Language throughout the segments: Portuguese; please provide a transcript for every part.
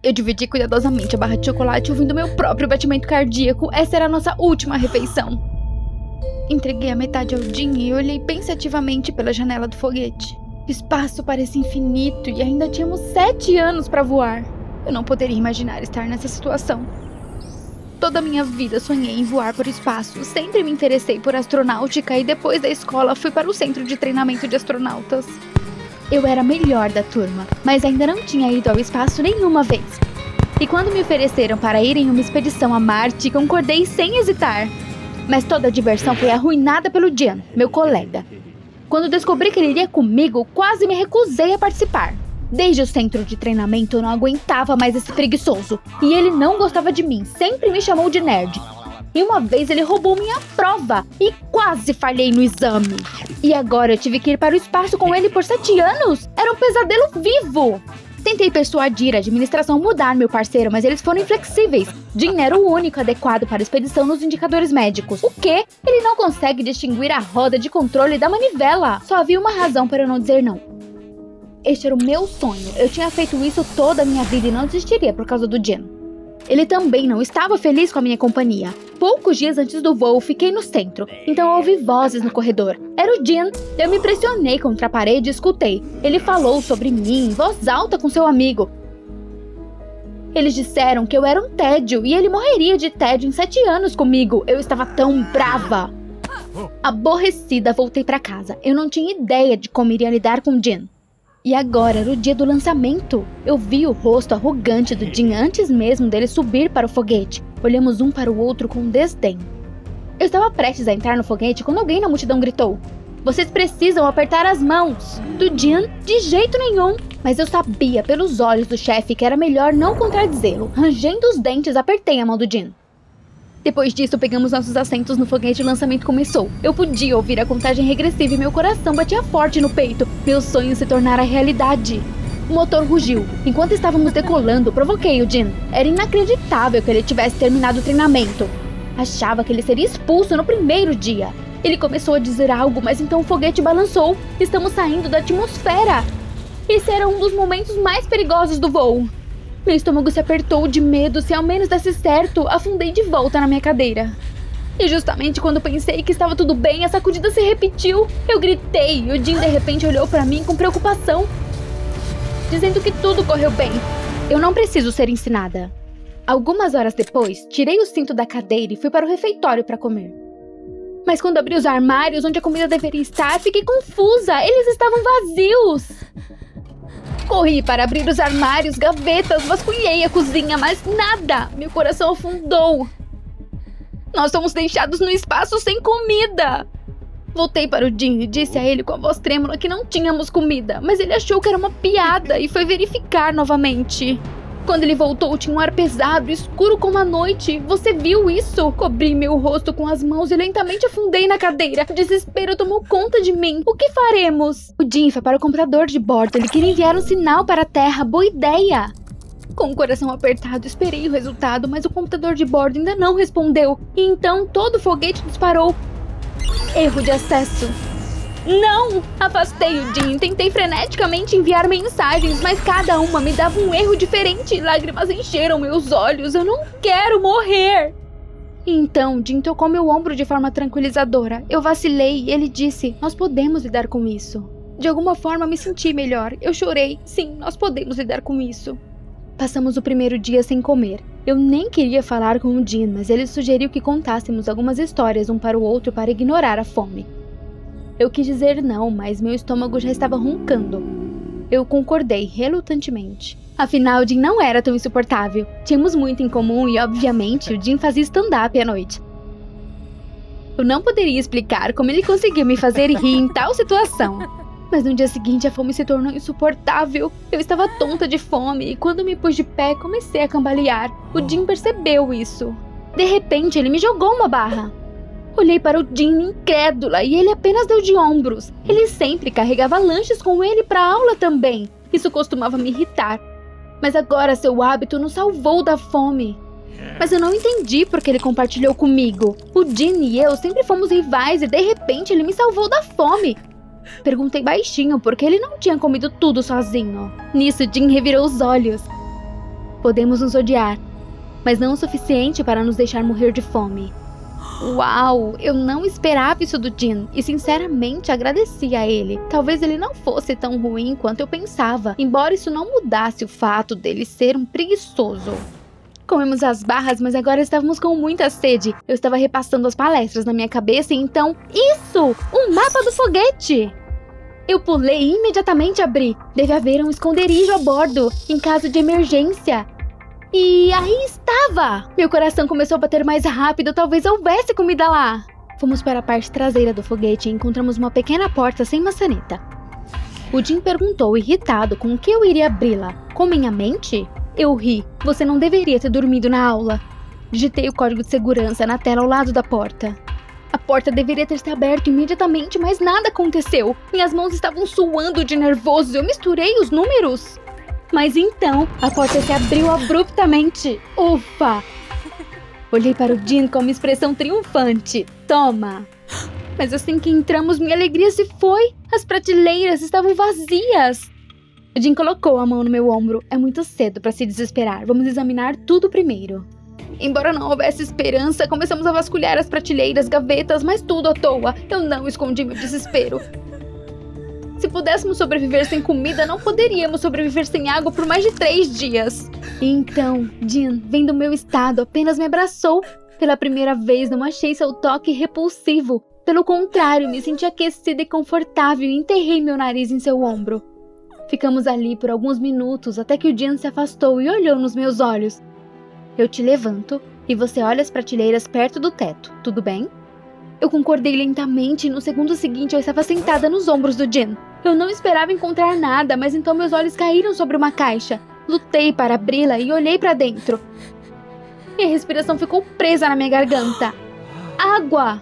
Eu dividi cuidadosamente a barra de chocolate, ouvindo meu próprio batimento cardíaco. Essa era a nossa última refeição. Entreguei a metade ao Jim e olhei pensativamente pela janela do foguete. O espaço parecia infinito e ainda tínhamos 7 anos para voar. Eu não poderia imaginar estar nessa situação. Toda a minha vida sonhei em voar por espaço. Sempre me interessei por astronáutica e depois da escola fui para o centro de treinamento de astronautas. Eu era a melhor da turma, mas ainda não tinha ido ao espaço nenhuma vez. E quando me ofereceram para ir em uma expedição a Marte, concordei sem hesitar. Mas toda a diversão foi arruinada pelo Jim, meu colega. Quando descobri que ele iria comigo, quase me recusei a participar. Desde o centro de treinamento eu não aguentava mais esse preguiçoso. E ele não gostava de mim, sempre me chamou de nerd. E uma vez ele roubou minha prova e quase falhei no exame. E agora eu tive que ir para o espaço com ele por 7 anos? Era um pesadelo vivo! Tentei persuadir a administração a mudar meu parceiro, mas eles foram inflexíveis. Jim era o único adequado para a expedição nos indicadores médicos. O quê? Ele não consegue distinguir a roda de controle da manivela. Só havia uma razão para eu não dizer não. Este era o meu sonho. Eu tinha feito isso toda a minha vida e não desistiria por causa do Jim. Ele também não estava feliz com a minha companhia. Poucos dias antes do voo, fiquei no centro, então eu ouvi vozes no corredor. Era o Jim. Eu me pressionei contra a parede e escutei. Ele falou sobre mim em voz alta com seu amigo. Eles disseram que eu era um tédio e ele morreria de tédio em 7 anos comigo. Eu estava tão brava. Aborrecida, voltei para casa. Eu não tinha ideia de como iria lidar com Jim. E agora era o dia do lançamento. Eu vi o rosto arrogante do Jim antes mesmo dele subir para o foguete. Olhamos um para o outro com desdém. Eu estava prestes a entrar no foguete quando alguém na multidão gritou: "Vocês precisam apertar as mãos!" Do Jim, de jeito nenhum. Mas eu sabia pelos olhos do chefe que era melhor não contradizê-lo. Rangendo os dentes, apertei a mão do Jim. Depois disso, pegamos nossos assentos no foguete e o lançamento começou. Eu podia ouvir a contagem regressiva e meu coração batia forte no peito. Meu sonho se tornara realidade. O motor rugiu. Enquanto estávamos decolando, provoquei o Jim. Era inacreditável que ele tivesse terminado o treinamento. Achava que ele seria expulso no primeiro dia. Ele começou a dizer algo, mas então o foguete balançou. Estamos saindo da atmosfera. Esse era um dos momentos mais perigosos do voo. Meu estômago se apertou de medo. Se ao menos desse certo, afundei de volta na minha cadeira. E justamente quando pensei que estava tudo bem, a sacudida se repetiu. Eu gritei e o Jim de repente olhou para mim com preocupação, dizendo que tudo correu bem. Eu não preciso ser ensinada. Algumas horas depois, tirei o cinto da cadeira e fui para o refeitório para comer. Mas quando abri os armários onde a comida deveria estar, fiquei confusa. Eles estavam vazios. Corri para abrir os armários, gavetas, vasculhei a cozinha, mas nada. Meu coração afundou. Nós fomos deixados no espaço sem comida. Voltei para o Jim e disse a ele com a voz trêmula que não tínhamos comida, mas ele achou que era uma piada e foi verificar novamente. Quando ele voltou, tinha um ar pesado, escuro como a noite. Você viu isso? Cobri meu rosto com as mãos e lentamente afundei na cadeira. O desespero tomou conta de mim. O que faremos? O Jim foi para o computador de bordo. Ele queria enviar um sinal para a Terra. Boa ideia! Com o coração apertado, esperei o resultado, mas o computador de bordo ainda não respondeu. E então todo o foguete disparou. Erro de acesso. Não! Afastei o Jim, tentei freneticamente enviar mensagens, mas cada uma me dava um erro diferente. Lágrimas encheram meus olhos. Eu não quero morrer! Então, Jim tocou meu ombro de forma tranquilizadora. Eu vacilei e ele disse: "Nós podemos lidar com isso." De alguma forma me senti melhor. Eu chorei. Sim, nós podemos lidar com isso. Passamos o primeiro dia sem comer. Eu nem queria falar com o Jim, mas ele sugeriu que contássemos algumas histórias um para o outro para ignorar a fome. Eu quis dizer não, mas meu estômago já estava roncando. Eu concordei relutantemente. Afinal, Jim não era tão insuportável. Tínhamos muito em comum e, obviamente, o Jim fazia stand-up à noite. Eu não poderia explicar como ele conseguiu me fazer rir em tal situação. Mas no dia seguinte a fome se tornou insuportável. Eu estava tonta de fome e quando me pus de pé comecei a cambalear. O Jim percebeu isso. De repente ele me jogou uma barra. Olhei para o Jim incrédula e ele apenas deu de ombros. Ele sempre carregava lanches com ele para a aula também. Isso costumava me irritar. Mas agora seu hábito nos salvou da fome. Mas eu não entendi porque ele compartilhou comigo. O Jim e eu sempre fomos rivais e de repente ele me salvou da fome. Perguntei baixinho porque ele não tinha comido tudo sozinho. Nisso, Jim revirou os olhos. Podemos nos odiar, mas não o suficiente para nos deixar morrer de fome. Uau, eu não esperava isso do Jin e sinceramente agradeci a ele. Talvez ele não fosse tão ruim quanto eu pensava, embora isso não mudasse o fato dele ser um preguiçoso. Comemos as barras, mas agora estávamos com muita sede. Eu estava repassando as palestras na minha cabeça e então... Isso! Um mapa do foguete! Eu pulei e imediatamente abri. Deve haver um esconderijo a bordo, em caso de emergência. E aí estava! Meu coração começou a bater mais rápido, talvez houvesse comida lá. Fomos para a parte traseira do foguete e encontramos uma pequena porta sem maçaneta. O Jin perguntou, irritado, com o que eu iria abri-la. Com minha mente? Eu ri. Você não deveria ter dormido na aula. Digitei o código de segurança na tela ao lado da porta. A porta deveria ter se aberto imediatamente, mas nada aconteceu. Minhas mãos estavam suando de nervoso. Eu misturei os números. Mas então, a porta se abriu abruptamente. Ufa! Olhei para o Jin com uma expressão triunfante. Toma! Mas assim que entramos, minha alegria se foi. As prateleiras estavam vazias. O Jin colocou a mão no meu ombro. É muito cedo para se desesperar. Vamos examinar tudo primeiro. Embora não houvesse esperança, começamos a vasculhar as prateleiras, gavetas, mas tudo à toa. Eu não escondi meu desespero. Se pudéssemos sobreviver sem comida, não poderíamos sobreviver sem água por mais de 3 dias. E então, Jin, vendo o meu estado, apenas me abraçou. Pela primeira vez, não achei seu toque repulsivo. Pelo contrário, me senti aquecida e confortável e enterrei meu nariz em seu ombro. Ficamos ali por alguns minutos até que o Jin se afastou e olhou nos meus olhos. Eu te levanto e você olha as prateleiras perto do teto, tudo bem? Eu concordei lentamente e no segundo seguinte eu estava sentada nos ombros do Jin. Eu não esperava encontrar nada, mas então meus olhos caíram sobre uma caixa. Lutei para abri-la e olhei para dentro. Minha respiração ficou presa na minha garganta. Água!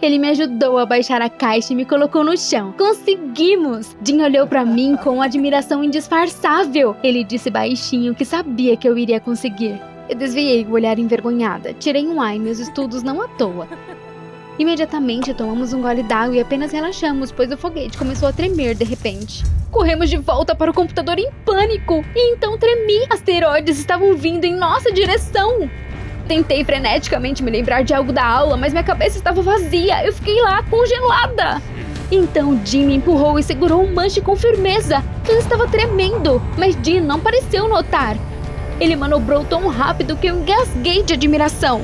Ele me ajudou a baixar a caixa e me colocou no chão. Conseguimos! Jin olhou para mim com admiração indisfarçável. Ele disse baixinho que sabia que eu iria conseguir. Eu desviei o olhar envergonhada. Tirei um ai, meus estudos não à toa. Imediatamente tomamos um gole d'água e apenas relaxamos, pois o foguete começou a tremer de repente. Corremos de volta para o computador em pânico. E então tremi. Asteroides estavam vindo em nossa direção. Tentei freneticamente me lembrar de algo da aula, mas minha cabeça estava vazia. Eu fiquei lá, congelada. Então Jin me empurrou e segurou o manche com firmeza. Eu estava tremendo, mas Jin não pareceu notar. Ele manobrou tão rápido que eu engasguei de admiração.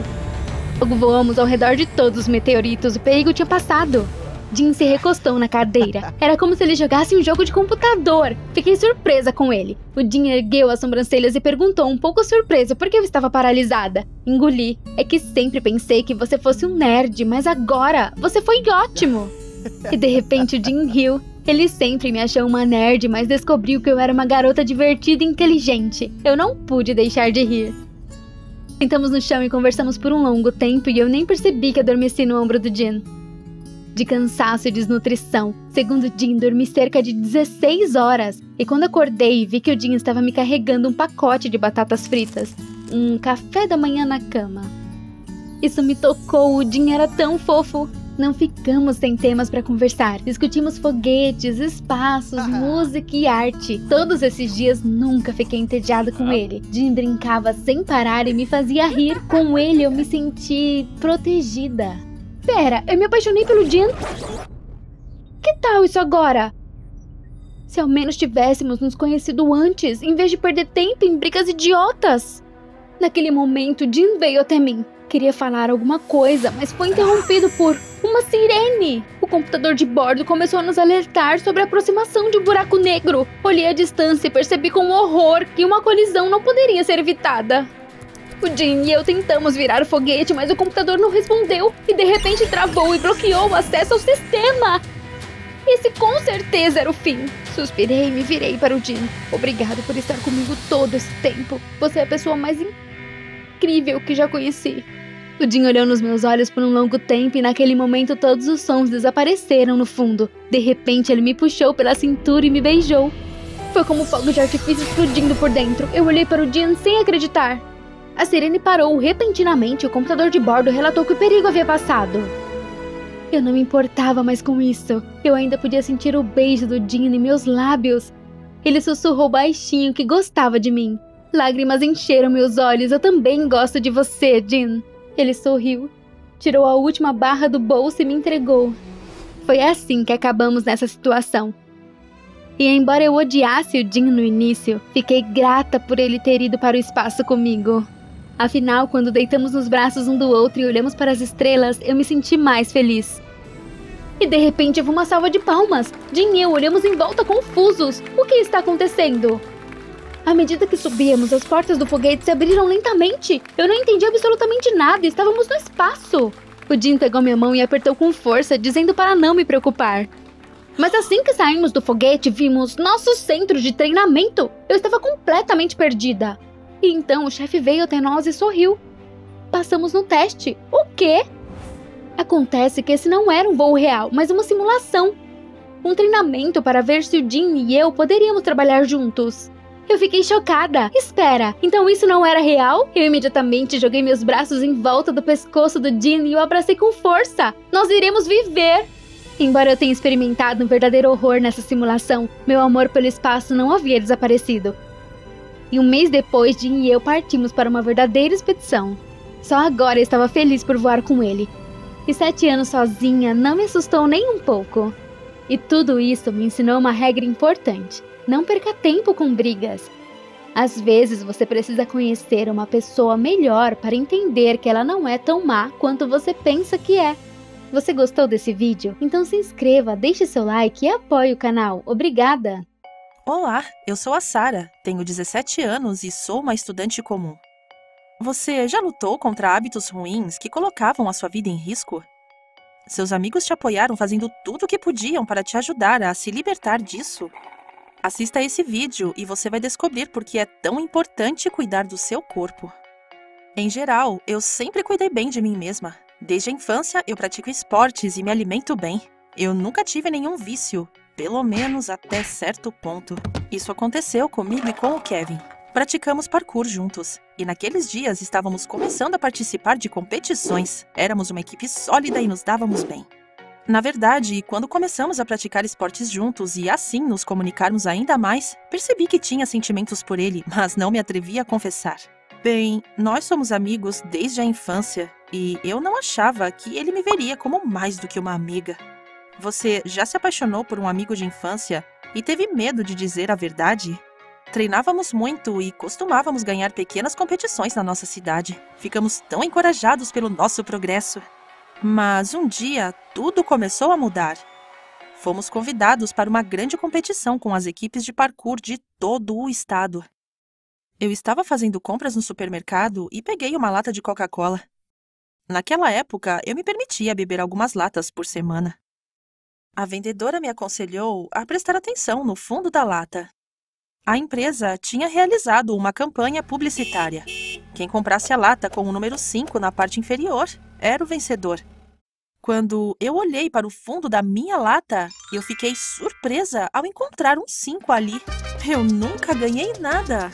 Logo voamos ao redor de todos os meteoritos, o perigo tinha passado. Jin se recostou na cadeira. Era como se ele jogasse um jogo de computador. Fiquei surpresa com ele. O Jin ergueu as sobrancelhas e perguntou um pouco surpreso por que eu estava paralisada. Engoli. É que sempre pensei que você fosse um nerd, mas agora você foi ótimo. E de repente o Jin riu. Ele sempre me achou uma nerd, mas descobriu que eu era uma garota divertida e inteligente. Eu não pude deixar de rir. Sentamos no chão e conversamos por um longo tempo e eu nem percebi que adormeci no ombro do Jin. De cansaço e desnutrição, segundo Jin, dormi cerca de 16 horas. E quando acordei, vi que o Jin estava me carregando um pacote de batatas fritas. Um café da manhã na cama. Isso me tocou, o Jin era tão fofo. Não ficamos sem temas para conversar. Discutimos foguetes, espaços, música e arte. Todos esses dias nunca fiquei entediada com ele. Jin brincava sem parar e me fazia rir. Com ele eu me senti protegida. Pera, eu me apaixonei pelo Jin? Que tal isso agora? Se ao menos tivéssemos nos conhecido antes, em vez de perder tempo em brigas idiotas. Naquele momento, Jin veio até mim. Queria falar alguma coisa, mas foi interrompido por uma sirene. O computador de bordo começou a nos alertar sobre a aproximação de um buraco negro. Olhei à distância e percebi com horror que uma colisão não poderia ser evitada. O Jin e eu tentamos virar o foguete, mas o computador não respondeu e de repente travou e bloqueou o acesso ao sistema. Esse com certeza era o fim. Suspirei e me virei para o Jin. Obrigado por estar comigo todo esse tempo. Você é a pessoa mais incrível que já conheci. O Jin olhou nos meus olhos por um longo tempo e naquele momento todos os sons desapareceram no fundo. De repente ele me puxou pela cintura e me beijou. Foi como fogos de artifício explodindo por dentro. Eu olhei para o Jin sem acreditar. A sirene parou repentinamente e o computador de bordo relatou que o perigo havia passado. Eu não me importava mais com isso. Eu ainda podia sentir o beijo do Jin em meus lábios. Ele sussurrou baixinho que gostava de mim. Lágrimas encheram meus olhos. Eu também gosto de você, Jean. Ele sorriu, tirou a última barra do bolso e me entregou. Foi assim que acabamos nessa situação. E embora eu odiasse o Jean no início, fiquei grata por ele ter ido para o espaço comigo. Afinal, quando deitamos nos braços um do outro e olhamos para as estrelas, eu me senti mais feliz. E de repente houve uma salva de palmas. Jean e eu olhamos em volta confusos. O que está acontecendo? À medida que subíamos, as portas do foguete se abriram lentamente. Eu não entendi absolutamente nada, estávamos no espaço. O Jean pegou minha mão e apertou com força, dizendo para não me preocupar. Mas assim que saímos do foguete, vimos nosso centro de treinamento. Eu estava completamente perdida. E então o chefe veio até nós e sorriu. Passamos no teste. O quê? Acontece que esse não era um voo real, mas uma simulação. Um treinamento para ver se o Jean e eu poderíamos trabalhar juntos. Eu fiquei chocada. Espera, então isso não era real? Eu imediatamente joguei meus braços em volta do pescoço do Jean e o abracei com força. Nós iremos viver! Embora eu tenha experimentado um verdadeiro horror nessa simulação, meu amor pelo espaço não havia desaparecido. E um mês depois, Jean e eu partimos para uma verdadeira expedição. Só agora eu estava feliz por voar com ele. E 7 anos sozinha não me assustou nem um pouco. E tudo isso me ensinou uma regra importante. Não perca tempo com brigas. Às vezes você precisa conhecer uma pessoa melhor para entender que ela não é tão má quanto você pensa que é. Você gostou desse vídeo? Então se inscreva, deixe seu like e apoie o canal. Obrigada! Olá, eu sou a Sara, tenho 17 anos e sou uma estudante comum. Você já lutou contra hábitos ruins que colocavam a sua vida em risco? Seus amigos te apoiaram fazendo tudo o que podiam para te ajudar a se libertar disso? Assista a esse vídeo e você vai descobrir por que é tão importante cuidar do seu corpo. Em geral, eu sempre cuidei bem de mim mesma. Desde a infância, eu pratico esportes e me alimento bem. Eu nunca tive nenhum vício, pelo menos até certo ponto. Isso aconteceu comigo e com o Kevin. Praticamos parkour juntos, e naqueles dias estávamos começando a participar de competições. Éramos uma equipe sólida e nos dávamos bem. Na verdade, quando começamos a praticar esportes juntos e assim nos comunicarmos ainda mais, percebi que tinha sentimentos por ele, mas não me atrevi a confessar. Bem, nós somos amigos desde a infância, e eu não achava que ele me veria como mais do que uma amiga. Você já se apaixonou por um amigo de infância e teve medo de dizer a verdade? Treinávamos muito e costumávamos ganhar pequenas competições na nossa cidade. Ficamos tão encorajados pelo nosso progresso. Mas um dia, tudo começou a mudar. Fomos convidados para uma grande competição com as equipes de parkour de todo o estado. Eu estava fazendo compras no supermercado e peguei uma lata de Coca-Cola. Naquela época, eu me permitia beber algumas latas por semana. A vendedora me aconselhou a prestar atenção no fundo da lata. A empresa tinha realizado uma campanha publicitária. Quem comprasse a lata com o número 5 na parte inferior era o vencedor. Quando eu olhei para o fundo da minha lata, eu fiquei surpresa ao encontrar um 5 ali. Eu nunca ganhei nada.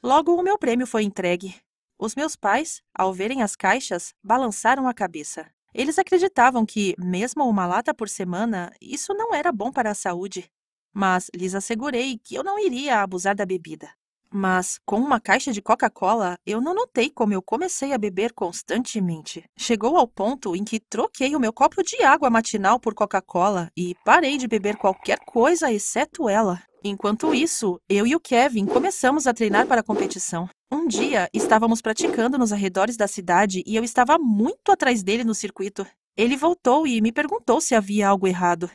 Logo, o meu prêmio foi entregue. Os meus pais, ao verem as caixas, balançaram a cabeça. Eles acreditavam que, mesmo uma lata por semana, isso não era bom para a saúde. Mas lhes assegurei que eu não iria abusar da bebida. Mas, com uma caixa de Coca-Cola, eu não notei como eu comecei a beber constantemente. Chegou ao ponto em que troquei o meu copo de água matinal por Coca-Cola e parei de beber qualquer coisa exceto ela. Enquanto isso, eu e o Kevin começamos a treinar para a competição. Um dia, estávamos praticando nos arredores da cidade e eu estava muito atrás dele no circuito. Ele voltou e me perguntou se havia algo errado.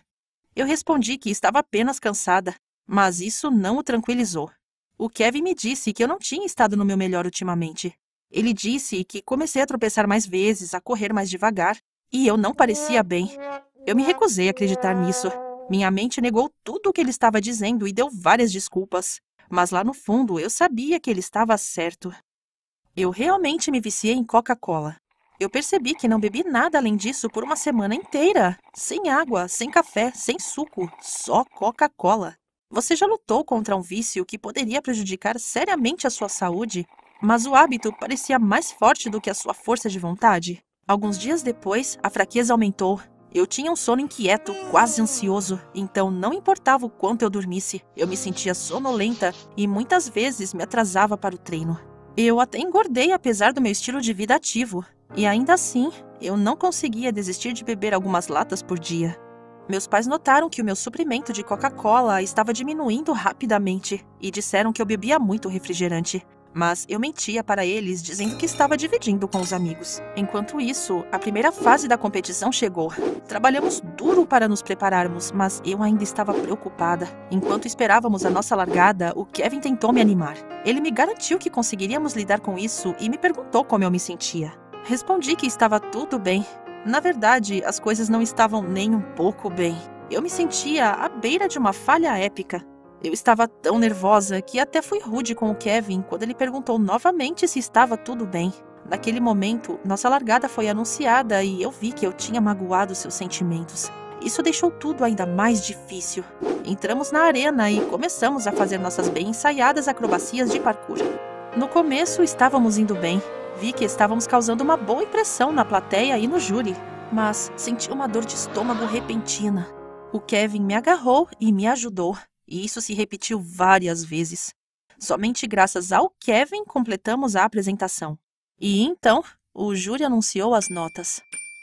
Eu respondi que estava apenas cansada, mas isso não o tranquilizou. O Kevin me disse que eu não tinha estado no meu melhor ultimamente. Ele disse que comecei a tropeçar mais vezes, a correr mais devagar, e eu não parecia bem. Eu me recusei a acreditar nisso. Minha mente negou tudo o que ele estava dizendo e deu várias desculpas. Mas lá no fundo, eu sabia que ele estava certo. Eu realmente me viciei em Coca-Cola. Eu percebi que não bebi nada além disso por uma semana inteira. Sem água, sem café, sem suco, só Coca-Cola. Você já lutou contra um vício que poderia prejudicar seriamente a sua saúde, mas o hábito parecia mais forte do que a sua força de vontade? Alguns dias depois, a fraqueza aumentou. Eu tinha um sono inquieto, quase ansioso, então não importava o quanto eu dormisse, eu me sentia sonolenta e muitas vezes me atrasava para o treino. Eu até engordei apesar do meu estilo de vida ativo, e ainda assim, eu não conseguia desistir de beber algumas latas por dia. Meus pais notaram que o meu suprimento de Coca-Cola estava diminuindo rapidamente e disseram que eu bebia muito refrigerante. Mas eu mentia para eles, dizendo que estava dividindo com os amigos. Enquanto isso, a primeira fase da competição chegou. Trabalhamos duro para nos prepararmos, mas eu ainda estava preocupada. Enquanto esperávamos a nossa largada, o Kevin tentou me animar. Ele me garantiu que conseguiríamos lidar com isso e me perguntou como eu me sentia. Respondi que estava tudo bem. Na verdade, as coisas não estavam nem um pouco bem. Eu me sentia à beira de uma falha épica. Eu estava tão nervosa que até fui rude com o Kevin quando ele perguntou novamente se estava tudo bem. Naquele momento, nossa largada foi anunciada e eu vi que eu tinha magoado seus sentimentos. Isso deixou tudo ainda mais difícil. Entramos na arena e começamos a fazer nossas bem ensaiadas acrobacias de parkour. No começo, estávamos indo bem. Vi que estávamos causando uma boa impressão na plateia e no júri, mas senti uma dor de estômago repentina. O Kevin me agarrou e me ajudou. E isso se repetiu várias vezes. Somente graças ao Kevin completamos a apresentação. E então, o júri anunciou as notas.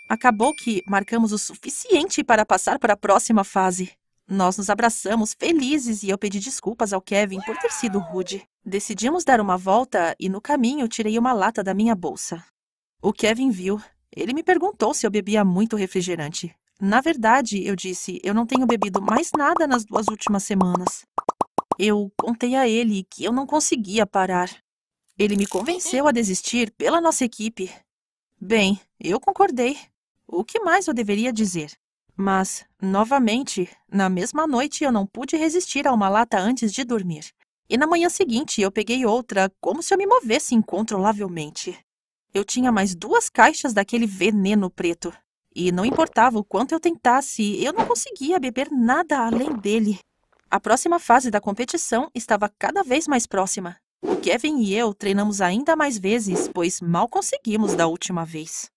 Acabou que marcamos o suficiente para passar para a próxima fase. Nós nos abraçamos felizes e eu pedi desculpas ao Kevin por ter sido rude. Decidimos dar uma volta e no caminho tirei uma lata da minha bolsa. O Kevin viu. Ele me perguntou se eu bebia muito refrigerante. Na verdade, eu disse, eu não tenho bebido mais nada nas 2 últimas semanas. Eu contei a ele que eu não conseguia parar. Ele me convenceu a desistir pela nossa equipe. Bem, eu concordei. O que mais eu deveria dizer? Mas, novamente, na mesma noite eu não pude resistir a uma lata antes de dormir. E na manhã seguinte eu peguei outra, como se eu me movesse incontrolavelmente. Eu tinha mais 2 caixas daquele veneno preto. E não importava o quanto eu tentasse, eu não conseguia beber nada além dele. A próxima fase da competição estava cada vez mais próxima. O Kevin e eu treinamos ainda mais vezes, pois mal conseguimos da última vez.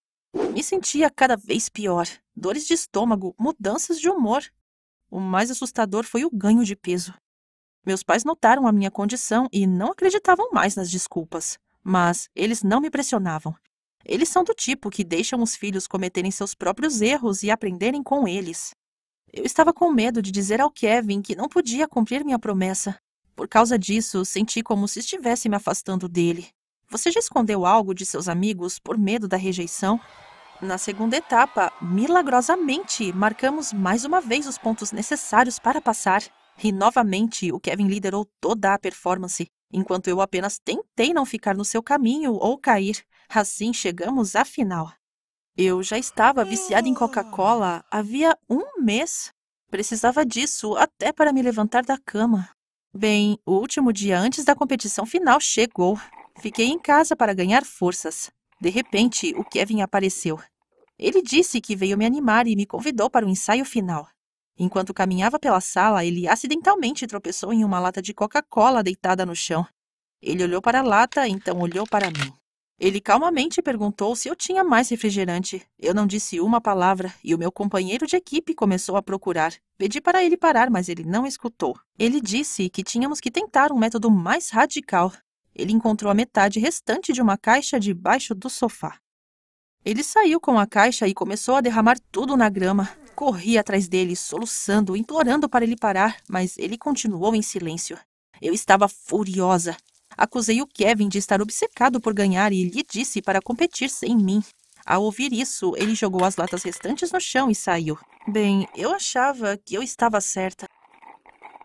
Me sentia cada vez pior. Dores de estômago, mudanças de humor. O mais assustador foi o ganho de peso. Meus pais notaram a minha condição e não acreditavam mais nas desculpas. Mas eles não me pressionavam. Eles são do tipo que deixam os filhos cometerem seus próprios erros e aprenderem com eles. Eu estava com medo de dizer ao Kevin que não podia cumprir minha promessa. Por causa disso, senti como se estivesse me afastando dele. Você já escondeu algo de seus amigos por medo da rejeição? Na segunda etapa, milagrosamente, marcamos mais uma vez os pontos necessários para passar. E novamente, o Kevin liderou toda a performance, enquanto eu apenas tentei não ficar no seu caminho ou cair. Assim chegamos à final. Eu já estava viciada em Coca-Cola havia 1 mês. Precisava disso até para me levantar da cama. Bem, o último dia antes da competição final chegou. Fiquei em casa para ganhar forças. De repente, o Kevin apareceu. Ele disse que veio me animar e me convidou para o ensaio final. Enquanto caminhava pela sala, ele acidentalmente tropeçou em uma lata de Coca-Cola deitada no chão. Ele olhou para a lata, então olhou para mim. Ele calmamente perguntou se eu tinha mais refrigerante. Eu não disse uma palavra e o meu companheiro de equipe começou a procurar. Pedi para ele parar, mas ele não escutou. Ele disse que tínhamos que tentar um método mais radical. Ele encontrou a metade restante de uma caixa debaixo do sofá. Ele saiu com a caixa e começou a derramar tudo na grama. Corri atrás dele, soluçando, implorando para ele parar, mas ele continuou em silêncio. Eu estava furiosa. Acusei o Kevin de estar obcecado por ganhar e lhe disse para competir sem mim. Ao ouvir isso, ele jogou as latas restantes no chão e saiu. Bem, eu achava que eu estava certa.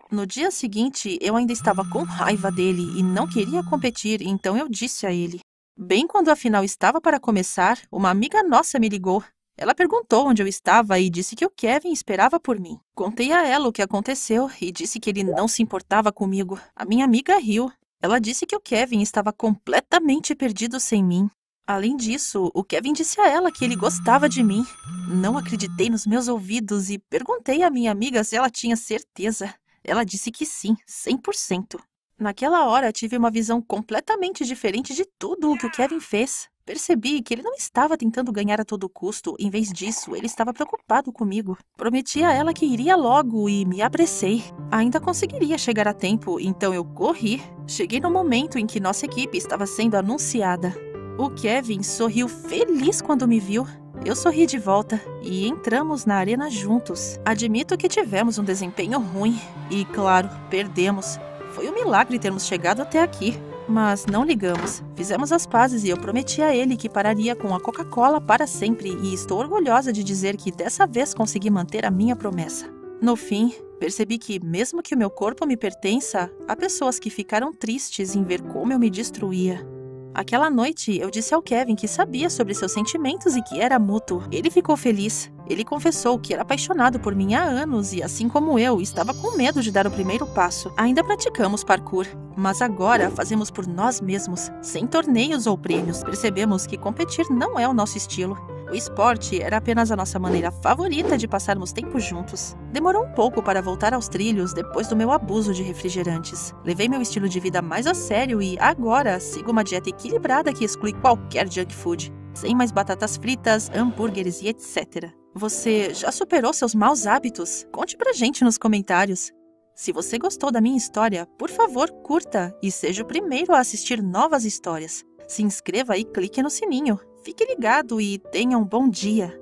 No dia seguinte, eu ainda estava com raiva dele e não queria competir, então eu disse a ele. Bem quando a final estava para começar, uma amiga nossa me ligou. Ela perguntou onde eu estava e disse que o Kevin esperava por mim. Contei a ela o que aconteceu e disse que ele não se importava comigo. A minha amiga riu. Ela disse que o Kevin estava completamente perdido sem mim. Além disso, o Kevin disse a ela que ele gostava de mim. Não acreditei nos meus ouvidos e perguntei à minha amiga se ela tinha certeza. Ela disse que sim, 100%. Naquela hora, tive uma visão completamente diferente de tudo o que o Kevin fez. Percebi que ele não estava tentando ganhar a todo custo, em vez disso, ele estava preocupado comigo. Prometi a ela que iria logo e me apressei. Ainda conseguiria chegar a tempo, então eu corri. Cheguei no momento em que nossa equipe estava sendo anunciada. O Kevin sorriu feliz quando me viu. Eu sorri de volta e entramos na arena juntos. Admito que tivemos um desempenho ruim e, claro, perdemos. Foi um milagre termos chegado até aqui. Mas não ligamos. Fizemos as pazes e eu prometi a ele que pararia com a Coca-Cola para sempre e estou orgulhosa de dizer que dessa vez consegui manter a minha promessa. No fim, percebi que, mesmo que o meu corpo me pertença, há pessoas que ficaram tristes em ver como eu me destruía. Aquela noite, eu disse ao Kevin que sabia sobre seus sentimentos e que era mútuo. Ele ficou feliz. Ele confessou que era apaixonado por mim há anos e, assim como eu, estava com medo de dar o primeiro passo. Ainda praticamos parkour, mas agora fazemos por nós mesmos, sem torneios ou prêmios. Percebemos que competir não é o nosso estilo. O esporte era apenas a nossa maneira favorita de passarmos tempo juntos. Demorou um pouco para voltar aos trilhos depois do meu abuso de refrigerantes. Levei meu estilo de vida mais a sério e, agora, sigo uma dieta equilibrada que exclui qualquer junk food. Sem mais batatas fritas, hambúrgueres e etc. Você já superou seus maus hábitos? Conte pra gente nos comentários. Se você gostou da minha história, por favor, curta e seja o primeiro a assistir novas histórias. Se inscreva e clique no sininho. Fique ligado e tenha um bom dia!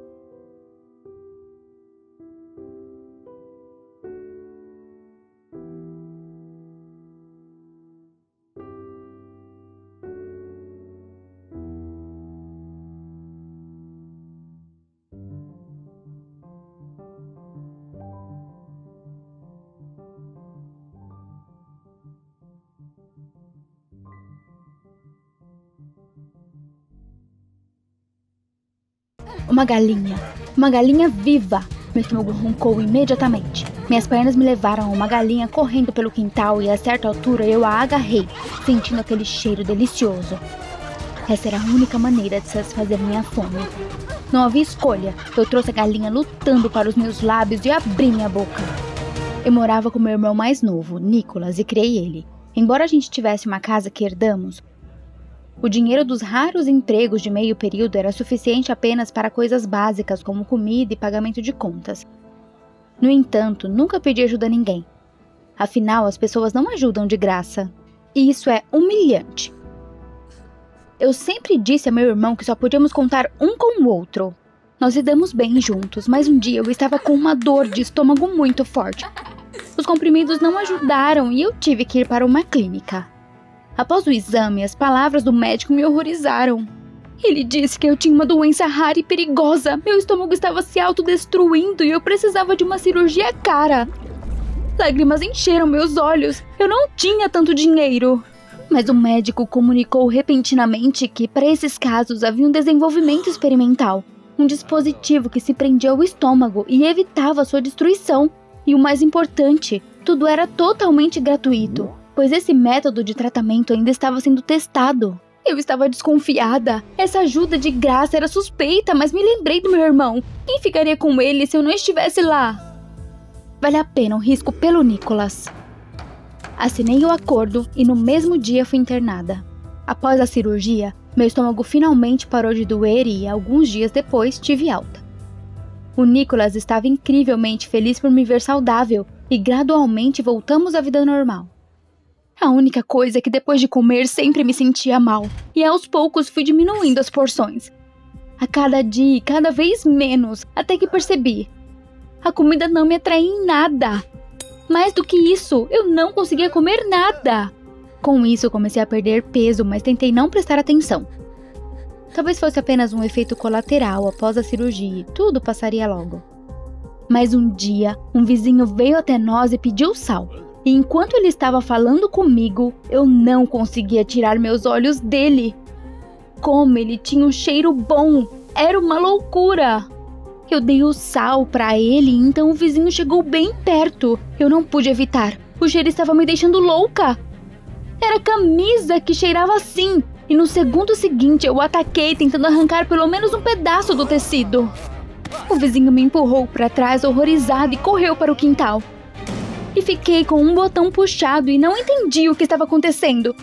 Uma galinha viva! Meu estômago roncou imediatamente. Minhas pernas me levaram a uma galinha correndo pelo quintal e a certa altura eu a agarrei, sentindo aquele cheiro delicioso. Essa era a única maneira de satisfazer minha fome. Não havia escolha, eu trouxe a galinha lutando para os meus lábios e abri minha boca. Eu morava com meu irmão mais novo, Nicholas, e criei ele. Embora a gente tivesse uma casa que herdamos, o dinheiro dos raros empregos de meio período era suficiente apenas para coisas básicas como comida e pagamento de contas. No entanto, nunca pedi ajuda a ninguém. Afinal, as pessoas não ajudam de graça. E isso é humilhante. Eu sempre disse a meu irmão que só podíamos contar um com o outro. Nós lidamos bem juntos, mas um dia eu estava com uma dor de estômago muito forte. Os comprimidos não ajudaram e eu tive que ir para uma clínica. Após o exame, as palavras do médico me horrorizaram. Ele disse que eu tinha uma doença rara e perigosa. Meu estômago estava se autodestruindo e eu precisava de uma cirurgia cara. Lágrimas encheram meus olhos. Eu não tinha tanto dinheiro. Mas o médico comunicou repentinamente que, para esses casos, havia um desenvolvimento experimental. Um dispositivo que se prendia ao estômago e evitava sua destruição. E o mais importante, tudo era totalmente gratuito, pois esse método de tratamento ainda estava sendo testado. Eu estava desconfiada. Essa ajuda de graça era suspeita, mas me lembrei do meu irmão. Quem ficaria com ele se eu não estivesse lá? Vale a pena o risco pelo Nicholas. Assinei o acordo e no mesmo dia fui internada. Após a cirurgia, meu estômago finalmente parou de doer e, alguns dias depois, tive alta. O Nicholas estava incrivelmente feliz por me ver saudável e gradualmente voltamos à vida normal. A única coisa é que depois de comer sempre me sentia mal, e aos poucos fui diminuindo as porções. A cada dia, cada vez menos, até que percebi. A comida não me atraía em nada. Mais do que isso, eu não conseguia comer nada. Com isso, comecei a perder peso, mas tentei não prestar atenção. Talvez fosse apenas um efeito colateral após a cirurgia e tudo passaria logo. Mas um dia, um vizinho veio até nós e pediu sal. E enquanto ele estava falando comigo, eu não conseguia tirar meus olhos dele. Como ele tinha um cheiro bom! Era uma loucura! Eu dei o sal para ele e então o vizinho chegou bem perto. Eu não pude evitar. O cheiro estava me deixando louca. Era a camisa que cheirava assim. E no segundo seguinte eu o ataquei tentando arrancar pelo menos um pedaço do tecido. O vizinho me empurrou para trás horrorizado e correu para o quintal. E fiquei com um botão puxado e não entendi o que estava acontecendo.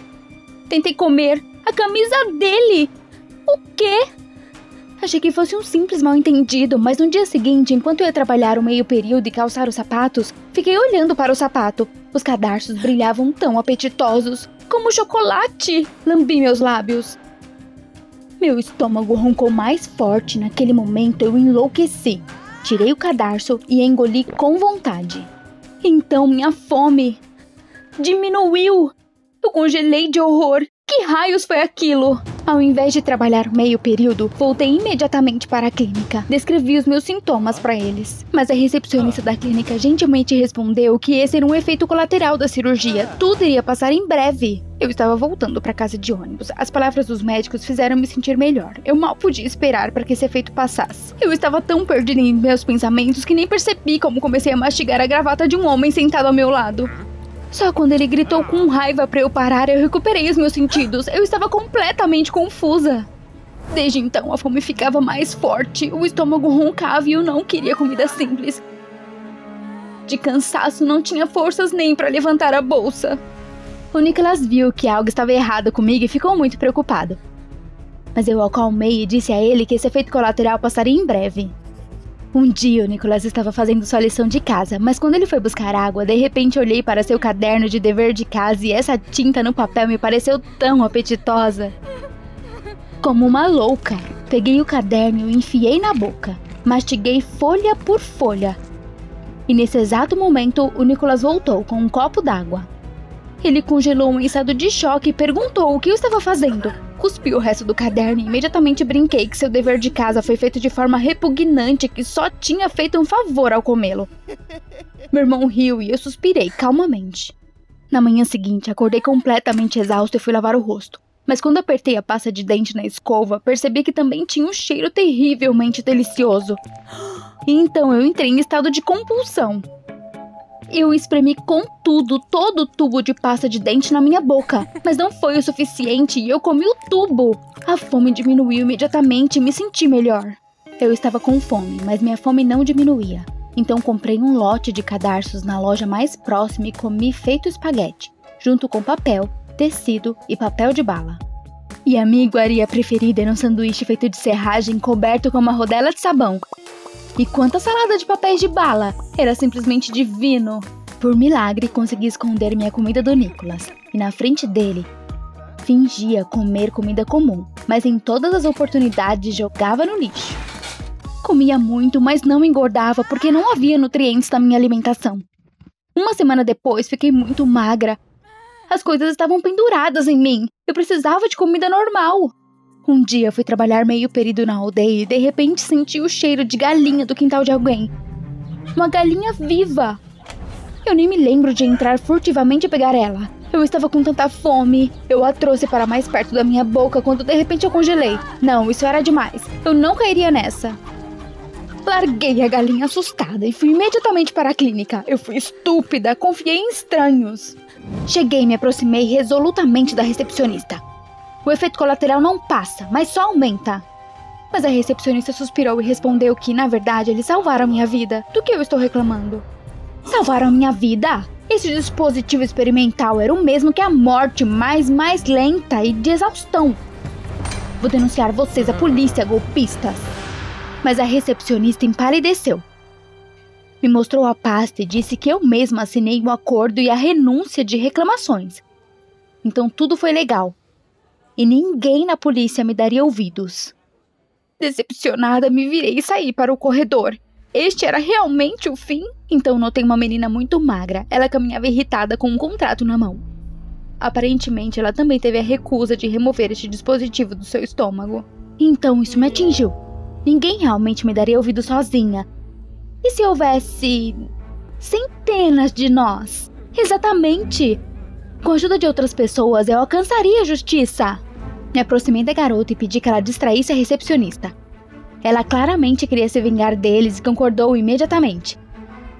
Tentei comer a camisa dele. O quê? Achei que fosse um simples mal-entendido, mas no dia seguinte, enquanto eu ia trabalhar o meio período e calçar os sapatos, fiquei olhando para o sapato. Os cadarços brilhavam tão apetitosos, como chocolate. Lambi meus lábios. Meu estômago roncou mais forte. Naquele momento eu enlouqueci. Tirei o cadarço e engoli com vontade. Então minha fome diminuiu. Eu congelei de horror. Que raios foi aquilo? Ao invés de trabalhar meio período, voltei imediatamente para a clínica. Descrevi os meus sintomas para eles. Mas a recepcionista da clínica gentilmente respondeu que esse era um efeito colateral da cirurgia. Tudo iria passar em breve. Eu estava voltando para casa de ônibus. As palavras dos médicos fizeram me sentir melhor. Eu mal podia esperar para que esse efeito passasse. Eu estava tão perdida em meus pensamentos que nem percebi como comecei a mastigar a gravata de um homem sentado ao meu lado. Só quando ele gritou com raiva para eu parar, eu recuperei os meus sentidos. Eu estava completamente confusa. Desde então, a fome ficava mais forte, o estômago roncava e eu não queria comida simples. De cansaço, não tinha forças nem para levantar a bolsa. O Nicholas viu que algo estava errado comigo e ficou muito preocupado. Mas eu o acalmei e disse a ele que esse efeito colateral passaria em breve. Um dia o Nicholas estava fazendo sua lição de casa, mas quando ele foi buscar água, de repente olhei para seu caderno de dever de casa e essa tinta no papel me pareceu tão apetitosa. Como uma louca, peguei o caderno e o enfiei na boca. Mastiguei folha por folha. E nesse exato momento, o Nicholas voltou com um copo d'água. Ele congelou em estado de choque e perguntou o que eu estava fazendo. Cuspi o resto do caderno e imediatamente brinquei que seu dever de casa foi feito de forma repugnante e que só tinha feito um favor ao comê-lo. Meu irmão riu e eu suspirei calmamente. Na manhã seguinte, acordei completamente exausto e fui lavar o rosto. Mas quando apertei a pasta de dente na escova, percebi que também tinha um cheiro terrivelmente delicioso. E então eu entrei em estado de compulsão. Eu espremi com tudo todo o tubo de pasta de dente na minha boca, mas não foi o suficiente e eu comi o tubo. A fome diminuiu imediatamente e me senti melhor. Eu estava com fome, mas minha fome não diminuía. Então comprei um lote de cadarços na loja mais próxima e comi feito espaguete, junto com papel, tecido e papel de bala. E a minha iguaria preferida era um sanduíche feito de serragem coberto com uma rodela de sabão. E quanta salada de papéis de bala! Era simplesmente divino! Por milagre, consegui esconder minha comida do Nicholas. E na frente dele, fingia comer comida comum, mas em todas as oportunidades jogava no lixo. Comia muito, mas não engordava porque não havia nutrientes na minha alimentação. Uma semana depois, fiquei muito magra. As coisas estavam penduradas em mim. Eu precisava de comida normal. Um dia fui trabalhar meio período na aldeia e de repente senti o cheiro de galinha do quintal de alguém. Uma galinha viva! Eu nem me lembro de entrar furtivamente e pegar ela. Eu estava com tanta fome. Eu a trouxe para mais perto da minha boca quando de repente eu congelei. Não, isso era demais. Eu não cairia nessa. Larguei a galinha assustada e fui imediatamente para a clínica. Eu fui estúpida, confiei em estranhos. Cheguei e me aproximei resolutamente da recepcionista. O efeito colateral não passa, mas só aumenta. Mas a recepcionista suspirou e respondeu que, na verdade, eles salvaram minha vida. Do que eu estou reclamando? Salvaram minha vida? Esse dispositivo experimental era o mesmo que a morte, mas mais lenta e de exaustão. Vou denunciar vocês à polícia, golpistas. Mas a recepcionista empalideceu. Me mostrou a pasta e disse que eu mesma assinei o acordo e a renúncia de reclamações. Então tudo foi legal. E ninguém na polícia me daria ouvidos. Decepcionada, me virei e saí para o corredor. Este era realmente o fim? Então notei uma menina muito magra. Ela caminhava irritada com um contrato na mão. Aparentemente, ela também teve a recusa de remover este dispositivo do seu estômago. Então isso me atingiu. Ninguém realmente me daria ouvido sozinha. E se houvesse centenas de nós? Exatamente! Com a ajuda de outras pessoas, eu alcançaria a justiça. Me aproximei da garota e pedi que ela distraísse a recepcionista. Ela claramente queria se vingar deles e concordou imediatamente.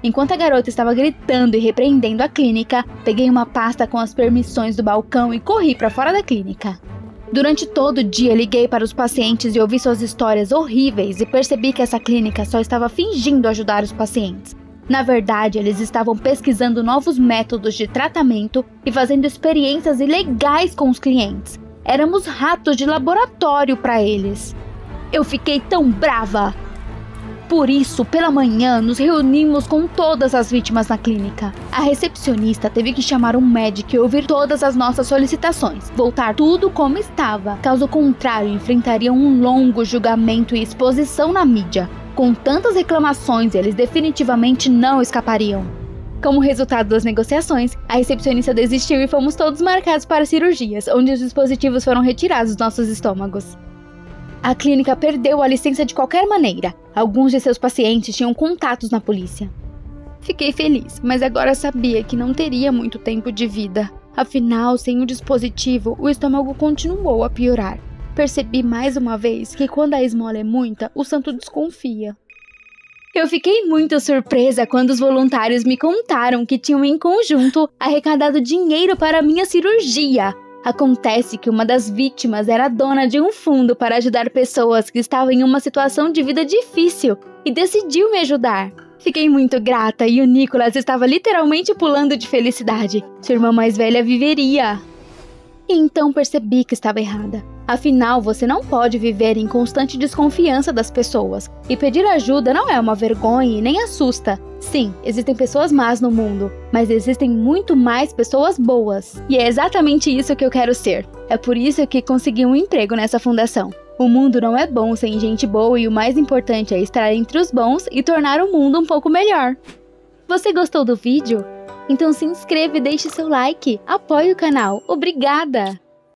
Enquanto a garota estava gritando e repreendendo a clínica, peguei uma pasta com as permissões do balcão e corri para fora da clínica. Durante todo o dia, liguei para os pacientes e ouvi suas histórias horríveis e percebi que essa clínica só estava fingindo ajudar os pacientes. Na verdade, eles estavam pesquisando novos métodos de tratamento e fazendo experiências ilegais com os clientes. Éramos ratos de laboratório para eles. Eu fiquei tão brava. Por isso, pela manhã, nos reunimos com todas as vítimas na clínica. A recepcionista teve que chamar um médico e ouvir todas as nossas solicitações, voltar tudo como estava. Caso contrário, enfrentariam um longo julgamento e exposição na mídia. Com tantas reclamações, eles definitivamente não escapariam. Como resultado das negociações, a recepcionista desistiu e fomos todos marcados para cirurgias, onde os dispositivos foram retirados dos nossos estômagos. A clínica perdeu a licença de qualquer maneira. Alguns de seus pacientes tinham contatos na polícia. Fiquei feliz, mas agora sabia que não teria muito tempo de vida. Afinal, sem o dispositivo, o estômago continuou a piorar. Percebi mais uma vez que quando a esmola é muita, o santo desconfia. Eu fiquei muito surpresa quando os voluntários me contaram que tinham em conjunto arrecadado dinheiro para a minha cirurgia. Acontece que uma das vítimas era dona de um fundo para ajudar pessoas que estavam em uma situação de vida difícil e decidiu me ajudar. Fiquei muito grata e o Nicholas estava literalmente pulando de felicidade. Sua irmã mais velha viveria. E então percebi que estava errada. Afinal, você não pode viver em constante desconfiança das pessoas. E pedir ajuda não é uma vergonha e nem assusta. Sim, existem pessoas más no mundo, mas existem muito mais pessoas boas. E é exatamente isso que eu quero ser. É por isso que consegui um emprego nessa fundação. O mundo não é bom sem gente boa e o mais importante é estar entre os bons e tornar o mundo um pouco melhor. Você gostou do vídeo? Então se inscreva e deixe seu like. Apoie o canal. Obrigada!